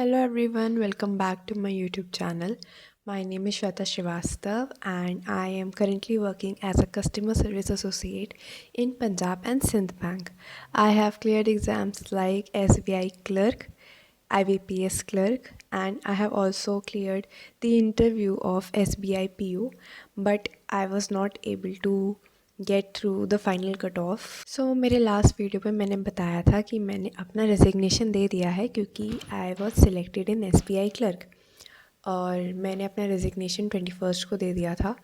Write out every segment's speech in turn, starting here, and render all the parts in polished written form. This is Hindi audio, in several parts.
Hello everyone, welcome back to my YouTube channel. My name is Shweta Srivastav and I am currently working as a customer service associate in Punjab and Sindh Bank. I have cleared exams like SBI clerk, IBPS clerk, and I have also cleared the interview of SBI PO, but I was not able to get through the final cut off. So मेरे लास्ट वीडियो पे मैंने बताया था कि मैंने अपना रेजिग्नेशन दे दिया है क्योंकि I was selected in SBI clerk और मैंने अपना रेजिग्नेशन 21 को दे दिया था।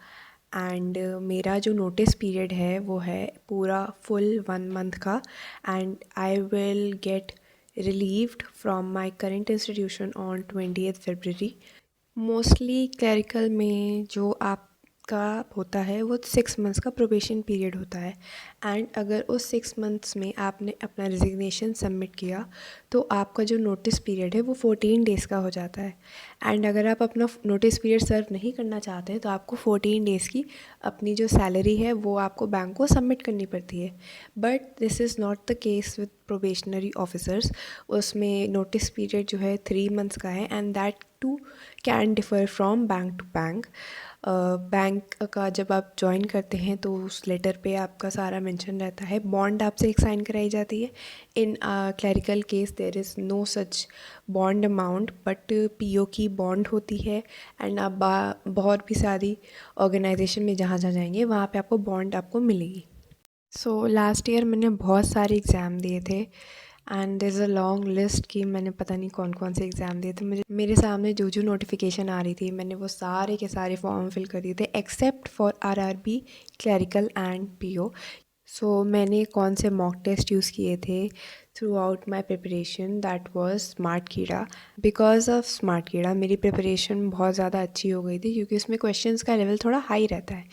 एंड मेरा जो नोटिस पीरियड है वो है पूरा फुल 1 मंथ का and I will get relieved from my current institution on 20th February। Mostly clerical में जो आपका होता है वो 6 मंथ्स का प्रोबेशन पीरियड होता है एंड अगर उस 6 मंथ्स में आपने अपना रेजिग्नेशन सबमिट किया तो आपका जो नोटिस पीरियड है वो 14 डेज़ का हो जाता है। एंड अगर आप अपना नोटिस पीरियड सर्व नहीं करना चाहते हैं तो आपको 14 डेज़ की अपनी जो सैलरी है वो आपको बैंक को सबमिट करनी पड़ती है। But this is not the case with probationary officers. उसमें नोटिस पीरियड जो है 3 मंथ्स का है and that too can differ from bank to bank. Bank का जब आप ज्वाइन करते हैं तो उस लेटर पे आपका सारा मेंशन रहता है। बॉन्ड आपसे एक साइन कराई जाती है। In clerical case there is no such bond amount but PO की बॉन्ड होती है एंड आप बहुत भी सारी ऑर्गेनाइजेशन में जहाँ जहाँ जाएंगे वहाँ पे आपको बॉन्ड आपको मिलेगी। सो लास्ट ईयर मैंने बहुत सारे एग्ज़ाम दिए थे and there is a long list कि मैंने पता नहीं कौन कौन से एग्ज़ाम दिए थे। मुझे मेरे सामने जो जो नोटिफिकेशन आ रही थी मैंने वो सारे के सारे फॉर्म फिल कर दिए थे except for RRB clerical and PO। सो मैंने कौन से मॉक टेस्ट यूज़ किए थे through out my preparation, that was smart कीड़ा। बिकॉज ऑफ स्मार्ट कीड़ा मेरी प्रिपरेशन बहुत ज़्यादा अच्छी हो गई थी क्योंकि उसमें क्वेश्चंस का लेवल थोड़ा हाई रहता है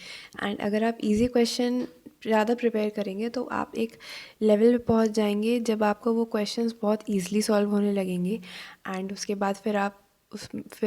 एंड अगर आप इजी क्वेश्चन ज़्यादा प्रिपेयर करेंगे तो आप एक लेवल पे पहुंच जाएंगे जब आपको वो क्वेश्चंस बहुत ईजिली सॉल्व होने लगेंगे एंड उसके बाद फिर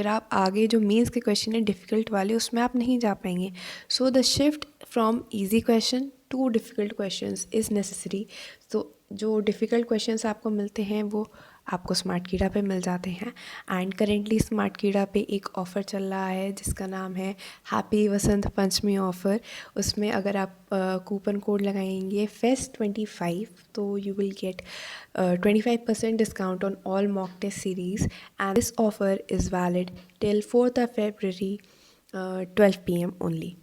आप आगे जो मेंस के क्वेश्चन है डिफ़िकल्ट वाले उसमें आप नहीं जा पाएंगे। So the shift from easy question too difficult questions is necessary. तो जो डिफ़िकल्ट क्वेश्चंस आपको मिलते हैं वो आपको स्मार्ट कीड़ा पे मिल जाते हैं एंड करेंटली स्मार्ट कीड़ा पे एक ऑफ़र चल रहा है जिसका नाम है हैप्पी वसंत पंचमी ऑफ़र। उसमें अगर आप कूपन कोड लगाएंगे FEST25 तो you will get 25% discount on all mock test series and this offer is valid till 4th of February 12 PM only.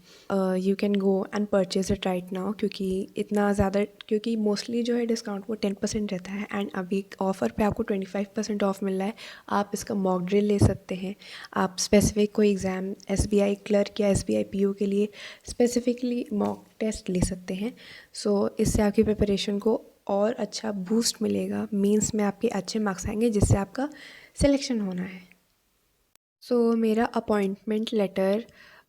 You can go and purchase it right now क्योंकि मोस्टली जो है डिस्काउंट वो 10% रहता है एंड अभी ऑफ़र पे आपको 25% ऑफ मिल रहा है। आप इसका मॉक ड्रिल ले सकते हैं। आप स्पेसिफिक कोई एग्ज़ाम SBI क्लर्क या SBI PO के लिए स्पेसिफिकली मॉक टेस्ट ले सकते हैं। सो इससे आपकी प्रिपरेशन को और अच्छा बूस्ट मिलेगा। मेंस में आपके अच्छे मार्क्स आएंगे जिससे आपका सिलेक्शन होना है। सो मेरा अपॉइंटमेंट लेटर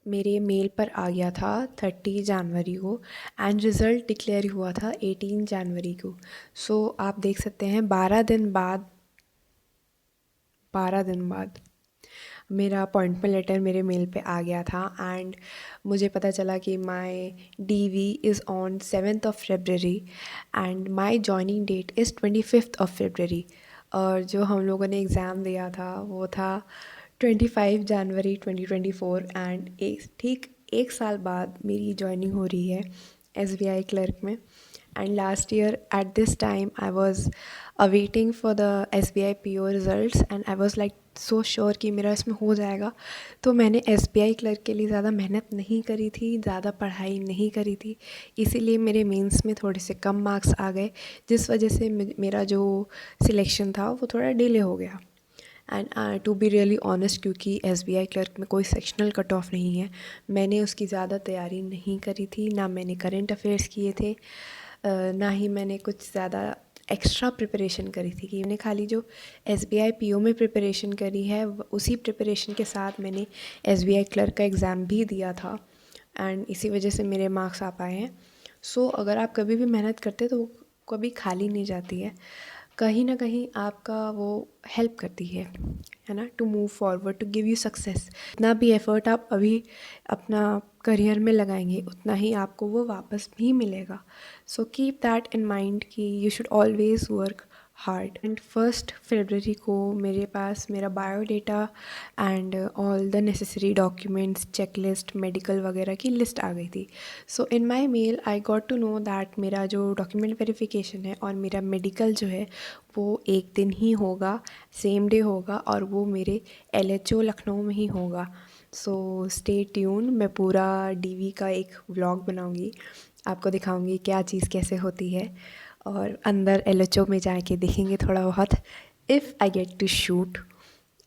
मेरे मेल पर आ गया था 30 जनवरी को एंड रिज़ल्ट डिक्लेयर हुआ था 18 जनवरी को। सो आप देख सकते हैं 12 दिन बाद मेरा अपॉइंटमेंट लेटर मेरे मेल पे आ गया था एंड मुझे पता चला कि my DV is on 7th of February and my joining that is 25th of February। और जो हम लोगों ने एग्ज़ाम दिया था वो था 25 जनवरी 2024 एंड ठीक एक साल बाद मेरी जॉइनिंग हो रही है SBI क्लर्क में। And last year at this time I was awaiting for the SBI PO results and I was like so sure कि मेरा इसमें हो जाएगा। तो मैंने SBI क्लर्क के लिए ज़्यादा मेहनत नहीं करी थी, ज़्यादा पढ़ाई नहीं करी थी, इसीलिए मेरे मेंस में थोड़े से कम मार्क्स आ गए जिस वजह से मेरा जो सिलेक्शन था वो थोड़ा डिले हो गया। And to be really honest क्योंकि SBI क्लर्क में कोई सेक्शनल कट ऑफ नहीं है, मैंने उसकी ज़्यादा तैयारी नहीं करी थी, ना मैंने करंट अफेयर्स किए थे, ना ही मैंने कुछ ज़्यादा एक्स्ट्रा प्रिपरेशन करी थी कि मैंने खाली जो SBI PO में प्रिपरेशन करी है उसी प्रिपरेशन के साथ मैंने SBI क्लर्क का एग्ज़ाम भी दिया था एंड इसी वजह से मेरे मार्क्स आ पाए हैं। सो अगर आप कभी भी मेहनत करते तो वो कभी खाली नहीं जाती है, कहीं ना कहीं आपका वो हेल्प करती है ना, to move forward, to give you success. जितना भी एफ़र्ट आप अभी अपना करियर में लगाएंगे उतना ही आपको वो वापस भी मिलेगा। So keep that in mind कि you should always work hard. And 1 फरवरी को मेरे पास मेरा biodata and all the necessary documents, checklist, medical वगैरह की लिस्ट आ गई थी। So in my mail I got to know that मेरा जो डॉक्यूमेंट वेरिफिकेशन है और मेरा मेडिकल जो है वो एक दिन ही होगा, सेम डे होगा, और वो मेरे LHO लखनऊ में ही होगा। सो स्टे ट्यून, मैं पूरा DV का एक व्लॉग बनाऊंगी, आपको दिखाऊंगी क्या चीज़ कैसे होती है, और अंदर LHO में जाके देखेंगे थोड़ा बहुत। If I get to shoot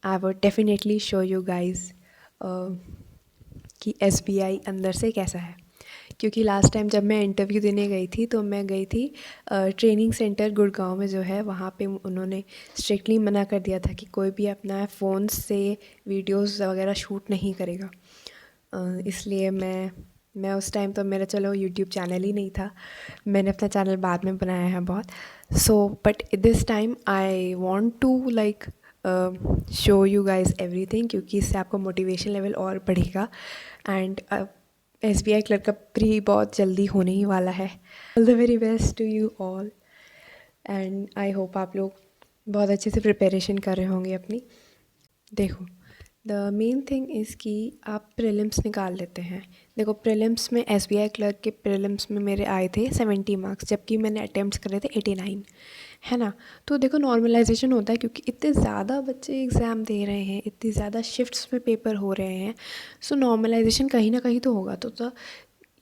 I would definitely show you guys कि SBI अंदर से कैसा है। क्योंकि लास्ट टाइम जब मैं इंटरव्यू देने गई थी तो मैं गई थी ट्रेनिंग सेंटर गुड़गांव में जो है, वहाँ पे उन्होंने स्ट्रिक्टली मना कर दिया था कि कोई भी अपना फ़ोन से वीडियोस वगैरह शूट नहीं करेगा। इसलिए मैं उस टाइम तो मेरा चलो यूट्यूब चैनल ही नहीं था, मैंने अपना चैनल बाद में बनाया है बहुत। So but this time I want to like show you guys everything, क्योंकि इससे आपका मोटिवेशन लेवल और बढ़ेगा। एंड SBI क्लर्क का प्री बहुत जल्दी होने ही वाला है। All the very best to you all, and I hope आप लोग बहुत अच्छे से प्रिपरेशन कर रहे होंगे अपनी। देखो, द मेन थिंग इज़ कि आप प्रीलिम्स निकाल लेते हैं। देखो, प्रीलिम्स में SBI क्लर्क के प्रीलिम्स में मेरे आए थे 70 मार्क्स, जबकि मैंने अटैम्प्ट्स करे थे 89, है ना। तो देखो, नॉर्मलाइजेशन होता है क्योंकि इतने ज़्यादा बच्चे एग्ज़ाम दे रहे हैं, इतनी ज़्यादा शिफ्ट्स में पेपर हो रहे हैं। सो नॉर्मलाइजेशन कहीं ना कहीं तो होगा। तो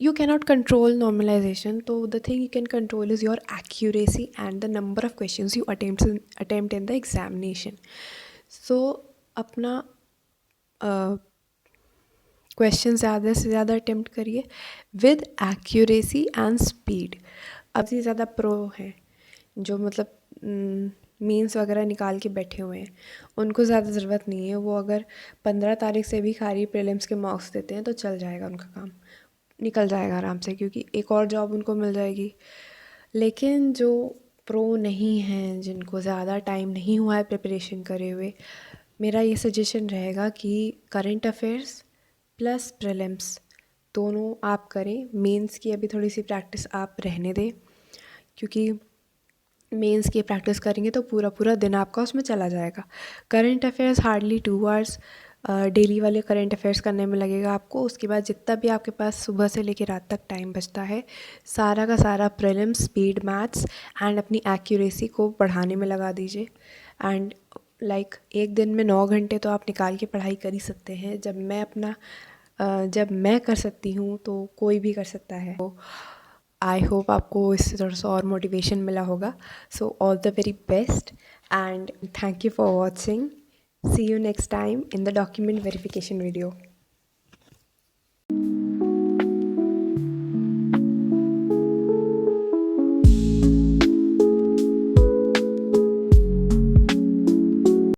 you cannot control normalization, so the thing you can control is your accuracy and the number of questions you attempt in the examination. So अपना क्वेश्चन ज़्यादा से ज़्यादा अटेम्प्ट करिए विद एक्यूरेसी एंड स्पीड। अब से ज़्यादा प्रो हैं जो मतलब मीन्स वगैरह निकाल के बैठे हुए हैं, उनको ज़्यादा ज़रूरत नहीं है। वो अगर 15 तारीख से भी खाली प्रीलिम्स के मार्क्स देते हैं तो चल जाएगा, उनका काम निकल जाएगा आराम से, क्योंकि एक और जॉब उनको मिल जाएगी। लेकिन जो प्रो नहीं हैं, जिनको ज़्यादा टाइम नहीं हुआ है प्रिपरेशन करे हुए, मेरा ये सजेशन रहेगा कि करंट अफेयर्स प्लस प्रीलिम्स दोनों आप करें। मेंस की अभी थोड़ी सी प्रैक्टिस आप रहने दें, क्योंकि मेंस की प्रैक्टिस करेंगे तो पूरा पूरा दिन आपका उसमें चला जाएगा। Current affairs hardly 2 hours daily वाले करंट अफेयर्स करने में लगेगा आपको। उसके बाद जितना भी आपके पास सुबह से लेकर रात तक टाइम बचता है, सारा का सारा प्रीलिम्स, स्पीड, मैथ्स एंड अपनी एक्यूरेसी को बढ़ाने में लगा दीजिए। एंड लाइक एक दिन में 9 घंटे तो आप निकाल के पढ़ाई कर ही सकते हैं। जब मैं कर सकती हूँ तो कोई भी कर सकता है। तो आई होप आपको इससे थोड़ा सा और मोटिवेशन मिला होगा। So all the very best and thank you for watching. See you next time in the document verification video.